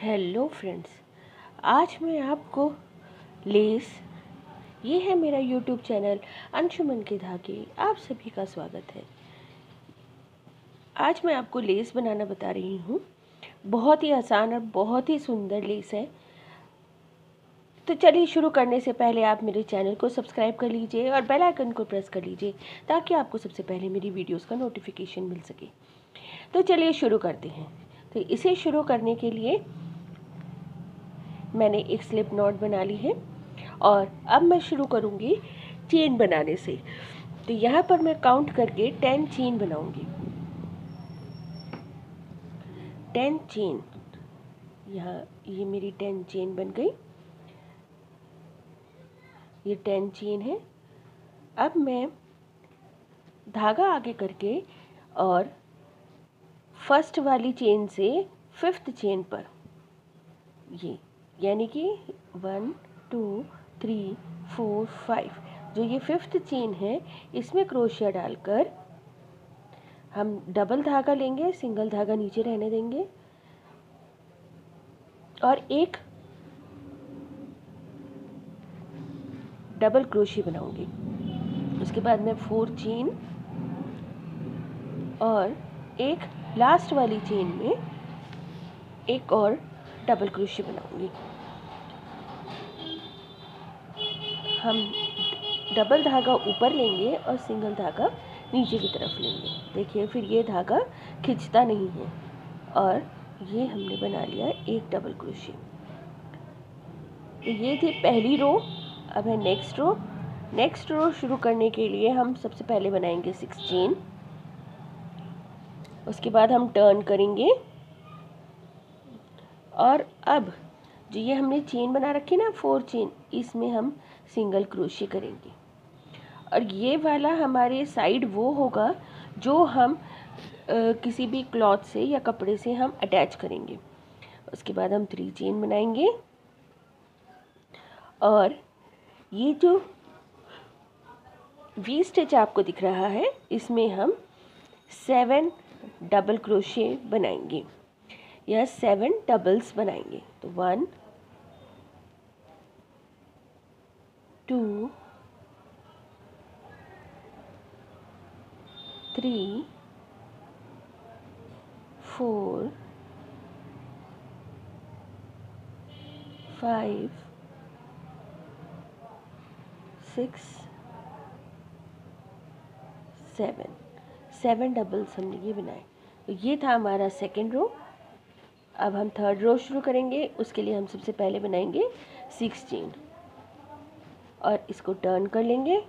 Hello friends, आज मैं आपको लेस, ये है मेरा यूट्यूब चैनल अंशुमन के धागे, आप सभी का स्वागत है। आज मैं आपको लेस बनाना बता रही हूँ। बहुत ही आसान और बहुत ही सुंदर लेस है। तो चलिए शुरू करने से पहले आप मेरे चैनल को सब्सक्राइब कर लीजिए और बेल आइकन को प्रेस कर लीजिए ताकि आपको सबसे पहले मेरी वीडियोस का नोटिफिकेशन मिल सके। तो चलिए शुरू करते हैं। तो इसे शुरू करने के लिए मैंने एक स्लिप नॉट बना ली है और अब मैं शुरू करूँगी चेन बनाने से। तो यहाँ पर मैं काउंट करके 10 चेन बनाऊँगी। 10 चेन, यहाँ ये मेरी 10 चेन बन गई। ये 10 चेन है। अब मैं धागा आगे करके और फर्स्ट वाली चेन से 5th चेन पर ये यानी कि 1 2 3 4 5 जो ये 5th चेन है, इसमें क्रोशिया डालकर हम डबल धागा लेंगे, सिंगल धागा नीचे रहने देंगे और एक डबल क्रोशिया बनाऊंगी। उसके बाद मैं 4 चेन और एक लास्ट वाली चेन में एक और डबल क्रोशिया बनाऊंगी। हम डबल धागा ऊपर लेंगे और सिंगल धागा नीचे की तरफ लेंगे। देखिए, फिर ये धागा खिंचता नहीं है और ये हमने बना लिया एक डबल क्रोशिया। तो ये थी पहली रो। अब है नेक्स्ट रो। नेक्स्ट रो शुरू करने के लिए हम सबसे पहले बनाएंगे 6 चेन। उसके बाद हम टर्न करेंगे और अब जो ये हमने चेन बना रखी ना 4 चेन, इसमें हम सिंगल क्रोशिया करेंगे और ये वाला हमारे साइड वो होगा जो हम किसी भी क्लॉथ से या कपड़े से हम अटैच करेंगे। उसके बाद हम 3 चेन बनाएंगे और ये जो वी स्टिच आपको दिख रहा है, इसमें हम 7 डबल क्रोशिया बनाएंगे या 7 डबल्स बनाएंगे। तो 1 2 3 4 5 6 7 डबल्स हमने ये बनाए। तो ये था हमारा सेकेंड रो। अब हम थर्ड रो शुरू करेंगे। उसके लिए हम सबसे पहले बनाएंगे 6 चेन और इसको टर्न कर लेंगे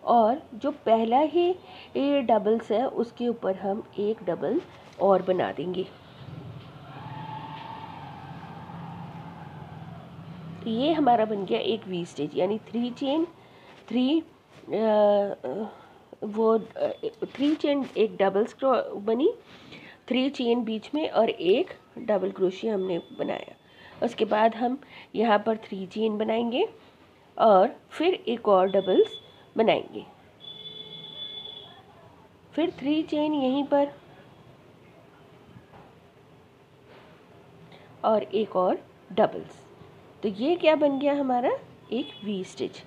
और जो पहला ही ये डबल्स है उसके ऊपर हम एक डबल और बना देंगे। ये हमारा बन गया एक वी स्टिच, यानी 3 चेन 3 3 चेन एक डबल्स बनी, 3 चेन बीच में और एक डबल क्रोशिया हमने बनाया। उसके बाद हम यहाँ पर 3 चेन बनाएंगे और फिर एक और डबल्स बनाएंगे, फिर 3 चेन यहीं पर और एक और डबल्स। तो ये क्या बन गया हमारा एक वी स्टिच।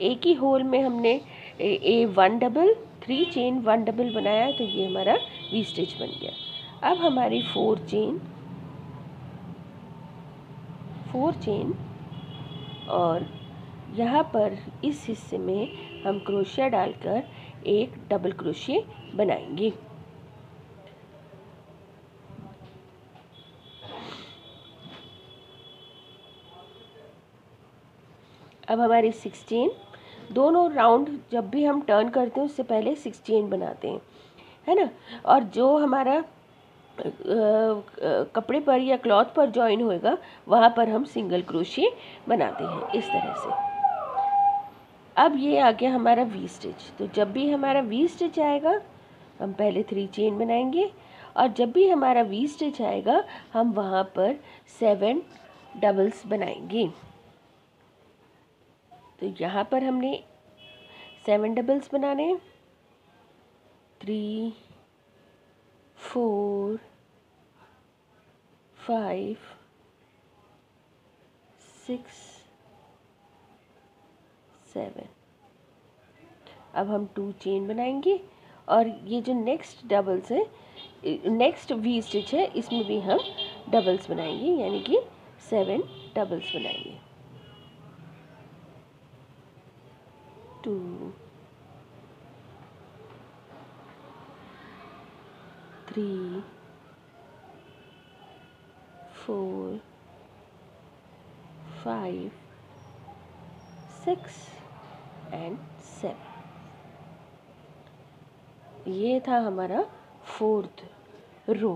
एक ही होल में हमने ए 1 डबल 3 चेन 1 डबल बनाया, तो ये हमारा वी स्टिच बन गया। अब हमारी 4 चेन और यहाँ पर इस हिस्से में हम क्रोशिया डालकर एक डबल क्रोशिया बनाएंगे। अब हमारी 6 चेन, दोनों राउंड जब भी हम टर्न करते हैं उससे पहले 6 चेन बनाते हैं, है ना। और जो हमारा कपड़े पर या क्लॉथ पर जॉइन होएगा वहाँ पर हम सिंगल क्रोशिया बनाते हैं इस तरह से। अब ये आ गया हमारा वी स्टिच। तो जब भी हमारा वी स्टिच आएगा हम पहले 3 चेन बनाएंगे और जब भी हमारा वी स्टिच आएगा हम वहाँ पर 7 डबल्स बनाएंगे। तो यहाँ पर हमने 7 डबल्स बनाने, 3 4 5 6 7। अब हम 2 चेन बनाएंगे और ये जो नेक्स्ट डबल्स है, नेक्स्ट वी स्टिच है, इसमें भी हम डबल्स बनाएंगे, यानी कि 7 डबल्स बनाएंगे। 2 3 4 5 6 एंड 7। ये था हमारा 4th रो।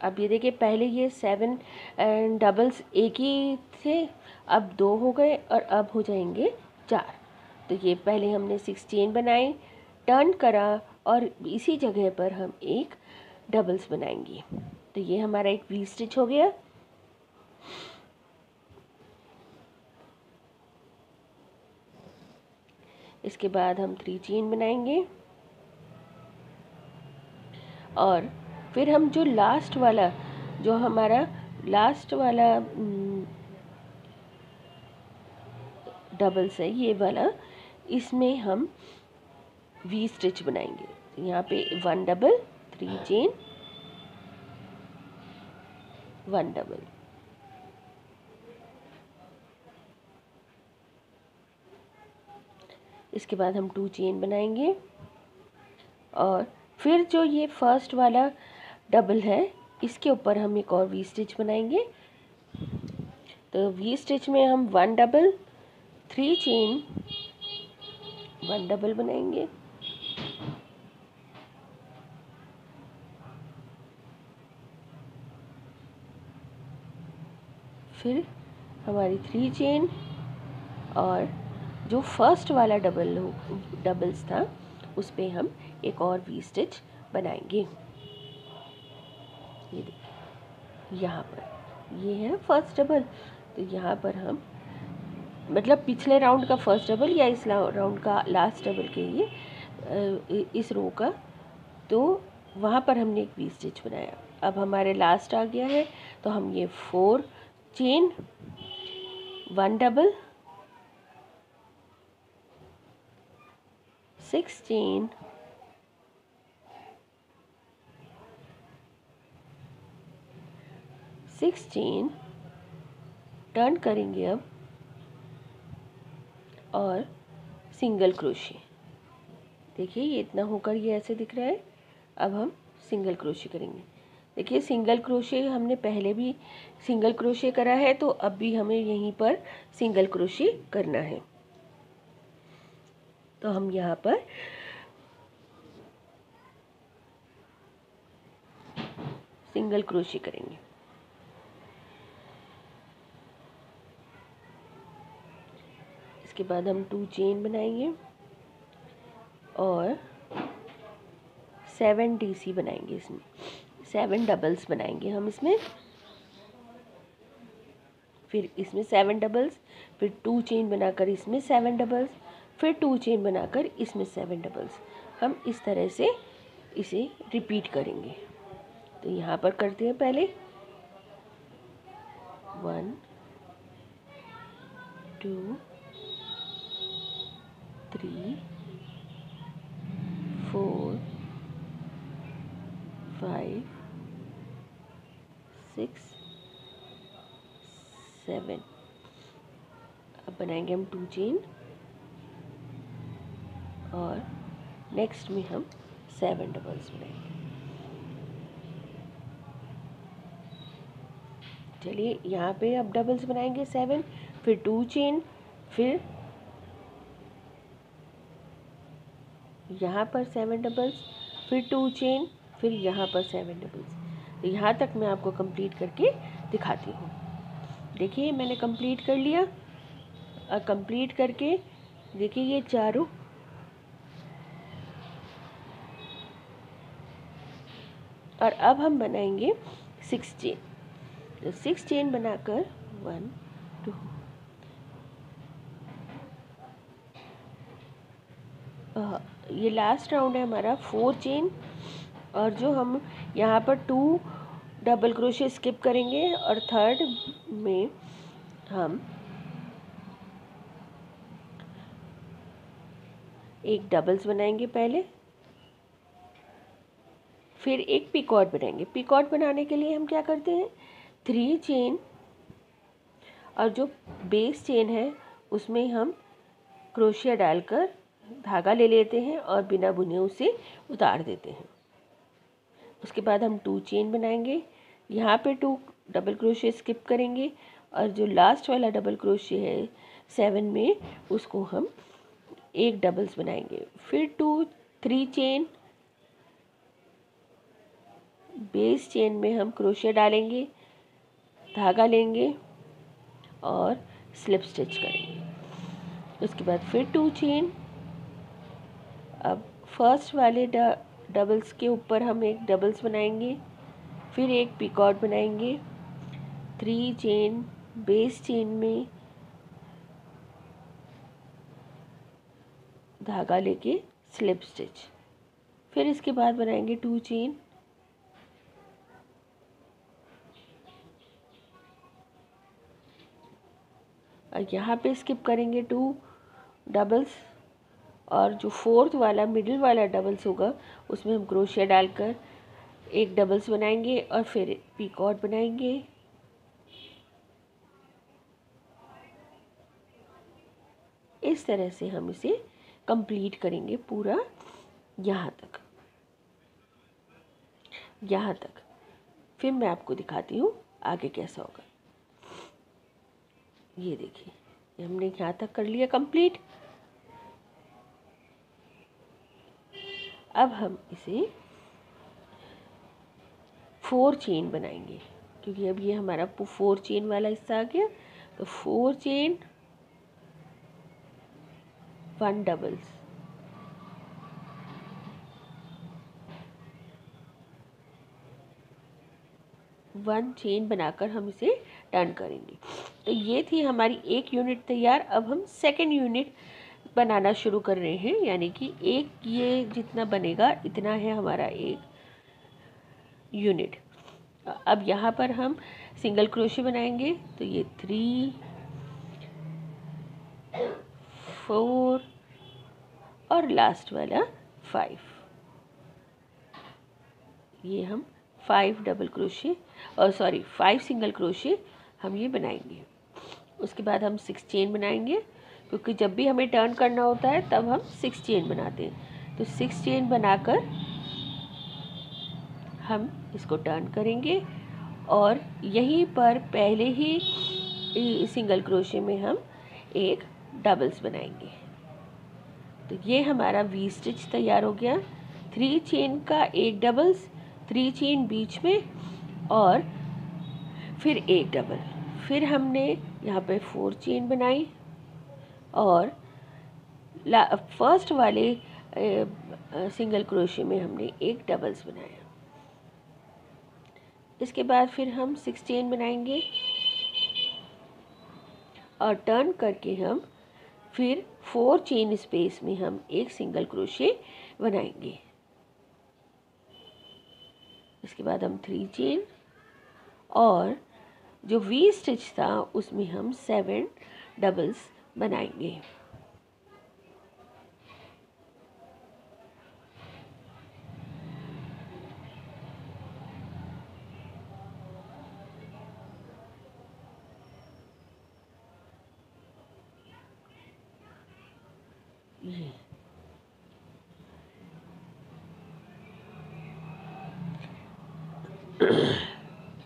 अब ये देखिए, पहले ये 7 एंड डबल्स एक ही थे, अब 2 हो गए और अब हो जाएंगे 4। तो ये पहले हमने 6 चेन बनाई, टर्न करा और इसी जगह पर हम एक डबल्स बनाएंगे। तो ये हमारा एक वी स्टिच हो गया। इसके बाद हम 3 चेन बनाएंगे और फिर हम जो लास्ट वाला, जो हमारा लास्ट वाला डबल्स है ये वाला, इसमें हम वी स्टिच बनाएंगे। तो यहाँ पे 1 डबल, 3 चेन, 1 डबल। इसके बाद हम 2 चेन बनाएंगे और फिर जो ये फर्स्ट वाला डबल है इसके ऊपर हम एक और वी स्टिच बनाएंगे। तो वी स्टिच में हम 1 डबल, 3 चेन, 1 डबल बनाएंगे। फिर हमारी 3 चेन और जो फर्स्ट वाला डबल्स था उस पे हम एक और वी स्टिच बनाएंगे। ये देखिए, यहाँ पर ये है फर्स्ट डबल, तो यहाँ पर हम, मतलब पिछले राउंड का फर्स्ट डबल या इस राउंड का लास्ट डबल के लिए इस रो का, तो वहाँ पर हमने एक वी स्टिच बनाया। अब हमारे लास्ट आ गया है, तो हम ये 4 chain, 1 double, 6 chain, 6 chain, turn करेंगे अब और सिंगल क्रोशे। देखिए ये इतना होकर ये ऐसे दिख रहा है। अब हम सिंगल क्रोशे करेंगे। देखिए सिंगल क्रोशे हमने पहले भी सिंगल क्रोशे करा है, तो अब भी हमें यहीं पर सिंगल क्रोशे करना है। तो हम यहाँ पर सिंगल क्रोशे करेंगे। इसके बाद हम 2 चेन बनाएंगे और 7 डीसी बनाएंगे। इसमें 7 डबल्स बनाएंगे हम इसमें, फिर इसमें 7 डबल्स, फिर 2 चेन बनाकर इसमें 7 डबल्स, फिर 2 चेन बनाकर इसमें 7 डबल्स। हम इस तरह से इसे रिपीट करेंगे। तो यहाँ पर करते हैं पहले 1 2 3 4 5 6 7। अब बनाएंगे हम 2 चेन और नेक्स्ट में हम 7 डबल्स बनाएंगे। चलिए यहाँ पे अब डबल्स बनाएंगे 7, फिर 2 चेन, फिर यहाँ पर 7 डबल्स, फिर 2 चेन, फिर यहाँ पर 7 डबल्स। तो यहाँ तक मैं आपको कंप्लीट करके दिखाती हूँ। देखिए मैंने कंप्लीट कर लिया। और कंप्लीट करके देखिए ये चारों और अब हम बनाएंगे 6 चेन। तो 6 चेन बनाकर 1 2 ये लास्ट राउंड है हमारा 4 चेन, और जो हम यहाँ पर 2 डबल क्रोशे स्किप करेंगे और थर्ड में हम एक डबल्स बनाएंगे पहले, फिर एक पिकॉट बनाएंगे। पिकॉट बनाने के लिए हम क्या करते हैं, 3 चेन और जो बेस चेन है उसमें हम क्रोशिया डालकर धागा ले लेते हैं और बिना बुने उसे उतार देते हैं। उसके बाद हम 2 चेन बनाएंगे, यहाँ पे 2 डबल क्रोशिया स्किप करेंगे और जो लास्ट वाला डबल क्रोशिया है 7 में, उसको हम एक डबल्स बनाएंगे। फिर 3 चेन, बेस चेन में हम क्रोशिया डालेंगे, धागा लेंगे और स्लिप स्टिच करेंगे। उसके बाद फिर 2 चेन। अब फर्स्ट वाले डबल्स के ऊपर हम एक डबल्स बनाएंगे, फिर एक पिकॉट बनाएंगे, 3 चेन, बेस चेन में धागा लेके स्लिप स्टिच, फिर इसके बाद बनाएंगे 2 चेन, और यहाँ पे स्किप करेंगे 2 डबल्स और जो 4th वाला मिडिल वाला डबल्स होगा उसमें हम क्रोशिया डालकर एक डबल्स बनाएंगे और फिर पिकॉट बनाएंगे। इस तरह से हम इसे कंप्लीट करेंगे पूरा यहाँ तक, यहाँ तक। फिर मैं आपको दिखाती हूँ आगे कैसा होगा। ये देखिए हमने यहाँ तक कर लिया कंप्लीट। अब हम इसे 4 चेन बनाएंगे, क्योंकि अब ये हमारा 4 चेन वाला हिस्सा आ गया। तो 4 चेन, 1 डबल्स, वन चेन बनाकर हम इसे टर्न करेंगे। तो ये थी हमारी एक यूनिट तैयार। अब हम सेकेंड यूनिट बनाना शुरू कर रहे हैं, यानी कि एक ये जितना बनेगा इतना है हमारा एक यूनिट। अब यहाँ पर हम सिंगल क्रोशे बनाएंगे। तो ये 3, 4 और लास्ट वाला 5, ये हम 5 डबल क्रोशे और 5 सिंगल क्रोशे हम ये बनाएंगे। उसके बाद हम 6 चेन बनाएंगे, क्योंकि जब भी हमें टर्न करना होता है तब हम 6 चेन बनाते हैं। तो 6 चेन बनाकर हम इसको टर्न करेंगे और यहीं पर पहले ही सिंगल क्रोशे में हम एक डबल्स बनाएंगे। तो ये हमारा वी स्टिच तैयार हो गया। 3 चेन का एक डबल्स, 3 चेन बीच में और फिर एक डबल। फिर हमने यहाँ पे 4 चेन बनाई और फर्स्ट वाले सिंगल क्रोशे में हमने एक डबल्स बनाया। इसके बाद फिर हम 6 चेन बनाएंगे और टर्न करके हम फिर 4 चेन स्पेस में हम एक सिंगल क्रोशे बनाएंगे। इसके बाद हम 3 चेन और जो वी स्टिच था उसमें हम 7 डबल्स बनाएंगे।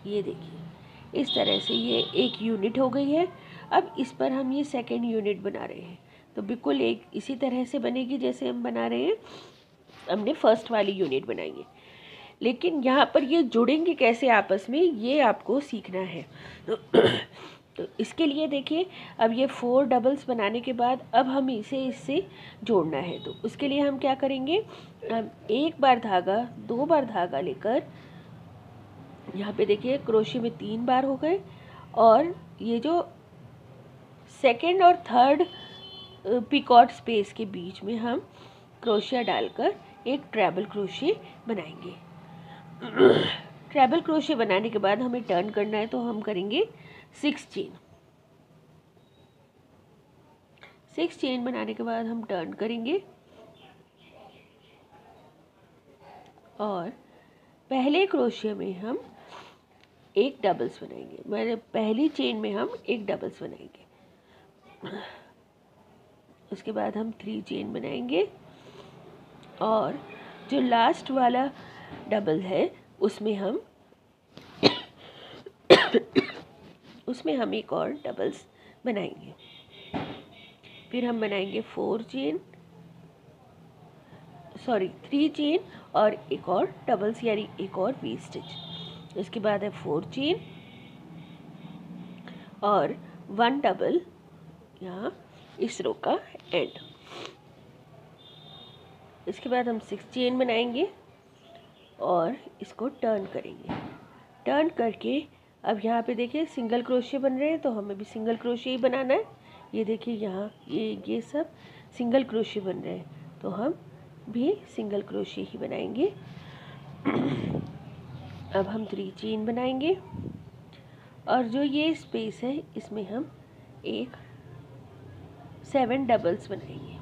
ये देखिए इस तरह से ये एक यूनिट हो गई है। अब इस पर हम ये सेकेंड यूनिट बना रहे हैं, तो बिल्कुल एक इसी तरह से बनेगी जैसे हम बना रहे हैं। हमने फर्स्ट वाली यूनिट बनाई है, लेकिन यहाँ पर ये जुड़ेंगे कैसे आपस में, ये आपको सीखना है। तो इसके लिए देखिए, अब ये 4 डबल्स बनाने के बाद अब हम इसे इससे जोड़ना है। तो उसके लिए हम क्या करेंगे, एक बार धागा, 2 बार धागा लेकर यहाँ पे देखिए क्रोशे में 3 बार हो गए और ये जो सेकेंड और थर्ड पिकॉट स्पेस के बीच में हम क्रोशिया डालकर एक ट्रैबल क्रोशे बनाएंगे। ट्रैबल क्रोशे बनाने के बाद हमें टर्न करना है, तो हम करेंगे 6 चेन। 6 चेन बनाने के बाद हम टर्न करेंगे और पहले क्रोशिया में हम एक डबल्स बनाएंगे, मैंने पहली चेन में हम एक डबल्स बनाएंगे। उसके बाद हम 3 चेन बनाएंगे और जो लास्ट वाला डबल है उसमें हम एक और डबल्स बनाएंगे। फिर हम बनाएंगे 3 चेन और एक और डबल्स यानी एक और वी स्टिच। इसके बाद है 4 चेन और 1 डबल यहाँ इस रो का एंड। इसके बाद हम 6 चेन बनाएंगे और इसको टर्न करेंगे। टर्न करके अब यहाँ पे देखिए सिंगल क्रोशिया बन रहे हैं, तो हमें भी सिंगल क्रोशिया ही बनाना है। ये देखिए यहाँ ये सब सिंगल क्रोशिया बन रहे हैं, तो हम भी सिंगल क्रोशिया ही बनाएंगे। अब हम 3 चेन बनाएंगे और जो ये स्पेस है इसमें हम एक 7 डबल्स बनाएंगे।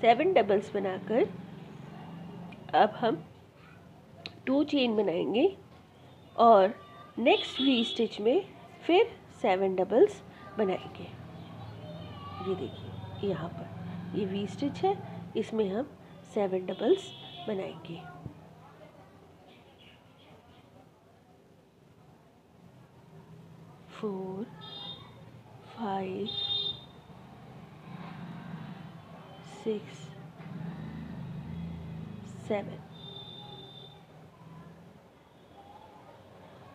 सेवन डबल्स बनाकर अब हम 2 चेन बनाएंगे और नेक्स्ट वी स्टिच में फिर 7 डबल्स बनाएंगे। ये देखिए यहाँ पर ये वी स्टिच है, इसमें हम 7 डबल्स बनाएंगे। फोर, 5, 6, 7।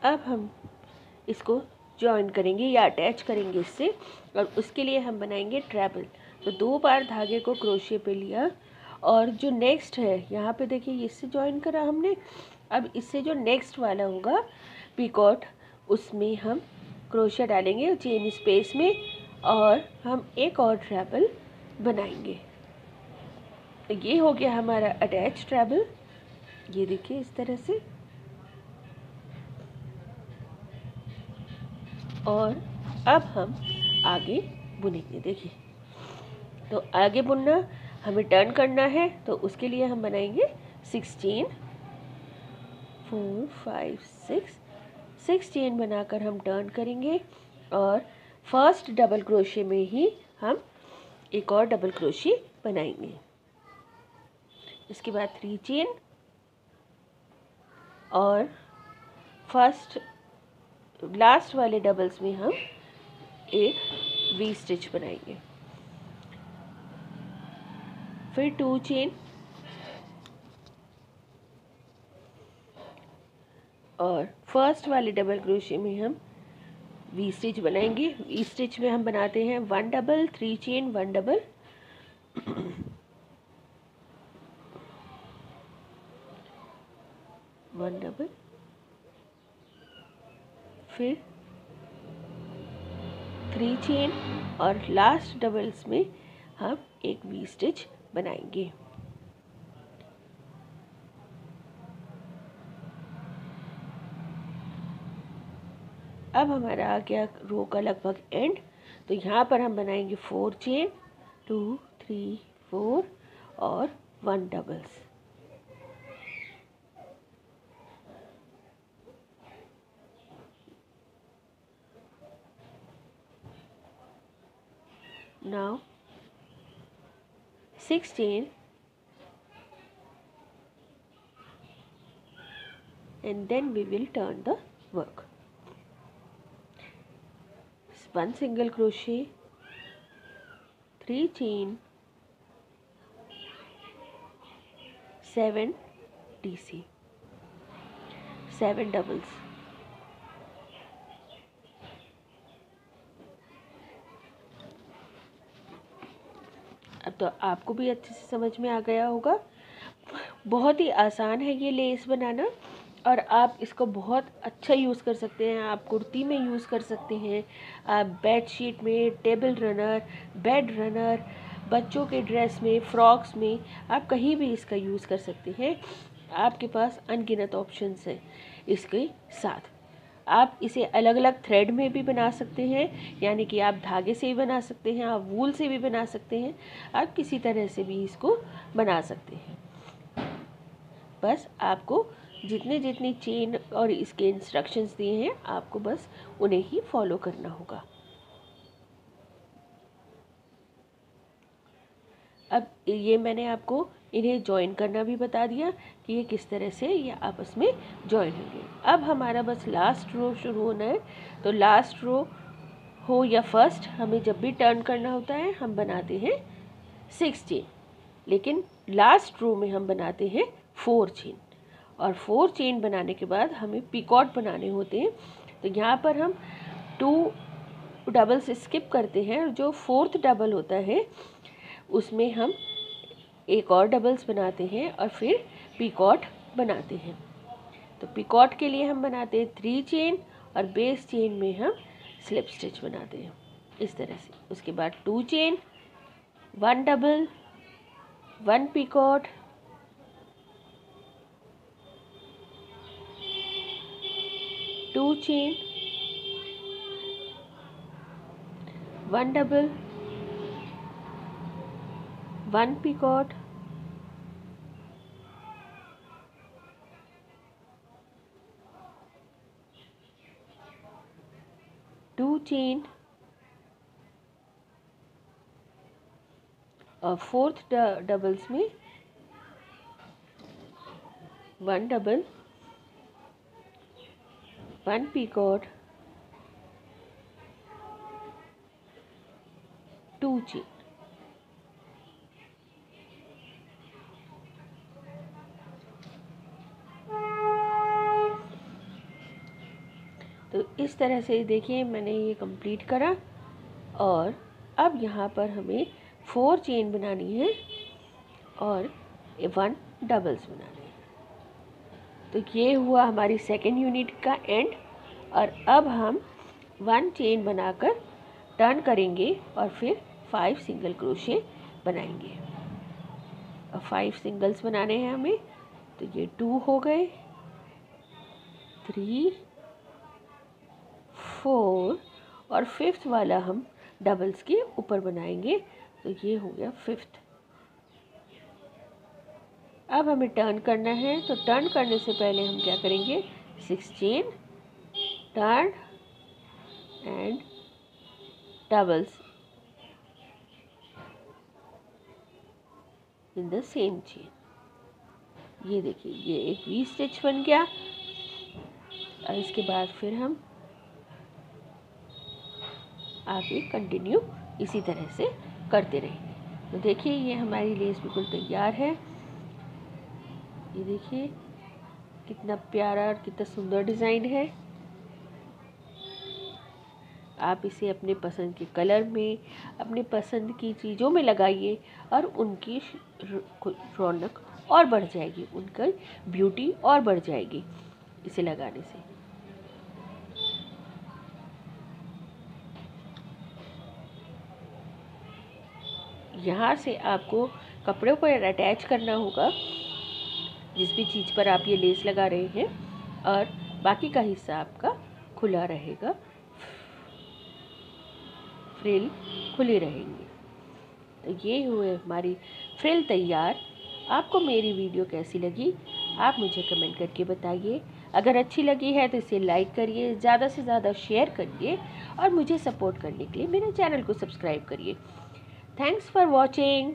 अब हम इसको जॉइन करेंगे या अटैच करेंगे इससे, और उसके लिए हम बनाएंगे ट्रैबल। तो 2 बार धागे को क्रोशिया पे लिया और जो नेक्स्ट है यहाँ पे देखिए इससे जॉइन करा हमने। अब इससे जो नेक्स्ट वाला होगा पिकॉट, उसमें हम क्रोशिया डालेंगे चेन स्पेस में और हम एक और ट्रैबल बनाएंगे। ये हो गया हमारा अटैच ट्रैबल। ये देखिए इस तरह से। और अब हम आगे बुनेंगे। देखिए तो आगे बुनना हमें टर्न करना है, तो उसके लिए हम बनाएंगे 6 चेन। 4, 5, 6 चेन बनाकर हम टर्न करेंगे और फर्स्ट डबल क्रोशिया में ही हम एक और डबल क्रोशिया बनाएंगे। इसके बाद 3 चेन और फर्स्ट लास्ट वाले डबल्स में हम एक वी स्टिच बनाएंगे। फिर 2 चेन और फर्स्ट वाले डबल क्रोशिया में हम वी स्टिच बनाएंगे। वी स्टिच में हम बनाते हैं 1 double, 3 chain, 1 double, one double, फिर 3 चेन और लास्ट डबल्स में हम एक वी स्टिच बनाएंगे। अब हमारा आ गया रो का लगभग एंड, तो यहाँ पर हम बनाएंगे 4 चेन, 2, 3, 4 और 1 doubles. Now 6 chain and then we will turn the work. 1 single crochet, 3 chain, 7 DC, 7 doubles. अब तो आपको भी अच्छे से समझ में आ गया होगा। बहुत ही आसान है ये लेस बनाना और आप इसको बहुत अच्छा यूज़ कर सकते हैं। आप कुर्ती में यूज़ कर सकते हैं, आप बेड शीट में, टेबल रनर, बेड रनर, बच्चों के ड्रेस में, फ्रॉक्स में, आप कहीं भी इसका यूज़ कर सकते हैं। आपके पास अनगिनत ऑप्शंस हैं इसके साथ। आप इसे अलग अलग थ्रेड में भी बना सकते हैं, यानी कि आप धागे से भी बना सकते हैं, आप वूल से भी बना सकते हैं, आप किसी तरह से भी इसको बना सकते हैं। बस आपको जितनी जितनी चेन और इसके इंस्ट्रक्शंस दिए हैं, आपको बस उन्हें ही फॉलो करना होगा। अब ये मैंने आपको इन्हें जॉइन करना भी बता दिया कि ये किस तरह से ये आपस में जॉइन होंगे। अब हमारा बस लास्ट रो शुरू होना है। तो लास्ट रो हो या फर्स्ट, हमें जब भी टर्न करना होता है हम बनाते हैं 6 चेन, लेकिन लास्ट रो में हम बनाते हैं 4 चेन। और 4 चेन बनाने के बाद हमें पिकॉट बनाने होते हैं। तो यहाँ पर हम 2 डबल्स स्किप करते हैं, जो 4th डबल होता है उसमें हम एक और डबल्स बनाते हैं और फिर पिकॉट बनाते हैं। तो पिकॉट के लिए हम बनाते हैं 3 चेन और बेस चेन में हम स्लिप स्टिच बनाते हैं इस तरह से। उसके बाद 2 chain, 1 double, 1 picot, 2 chain, 1 double, 1 picot, 2 chain और 4th डबल्स में 1 डबल, 1 पिकॉट, 2 चेन। तो इस तरह से देखिए मैंने ये कंप्लीट करा। और अब यहाँ पर हमें 4 चेन बनानी है और 1 डबल्स बनाने हैं। तो ये हुआ हमारी सेकेंड यूनिट का एंड। और अब हम 1 चेन बनाकर टर्न करेंगे और फिर 5 सिंगल क्रोशे बनाएंगे। और 5 सिंगल्स बनाने हैं हमें। तो ये 2 हो गए, 3, 4 और 5th वाला हम डबल्स के ऊपर बनाएंगे। तो ये हो गया 5th। अब हमें टर्न करना है। तो टर्न करने से पहले हम क्या करेंगे, 6 chain, turn and doubles in the same chain. ये देखिए ये एक वी स्टिच बन गया। और इसके बाद फिर हम आगे कंटिन्यू इसी तरह से करते रहेंगे। तो देखिए ये हमारी लेस बिल्कुल तैयार है। ये देखिए कितना प्यारा और कितना सुंदर डिज़ाइन है। आप इसे अपने पसंद के कलर में, अपने पसंद की चीज़ों में लगाइए और उनकी रौनक और बढ़ जाएगी, उनका ब्यूटी और बढ़ जाएगी इसे लगाने से। यहाँ से आपको कपड़ों पर अटैच करना होगा जिस भी चीज़ पर आप ये लेस लगा रहे हैं, और बाकी का हिस्सा आपका खुला रहेगा, फ्रिल खुली रहेंगी। तो ये हुए हमारी फ्रिल तैयार। आपको मेरी वीडियो कैसी लगी आप मुझे कमेंट करके बताइए। अगर अच्छी लगी है तो इसे लाइक करिए, ज़्यादा से ज़्यादा शेयर करिए और मुझे सपोर्ट करने के लिए मेरे चैनल को सब्सक्राइब करिए। Thanks for watching.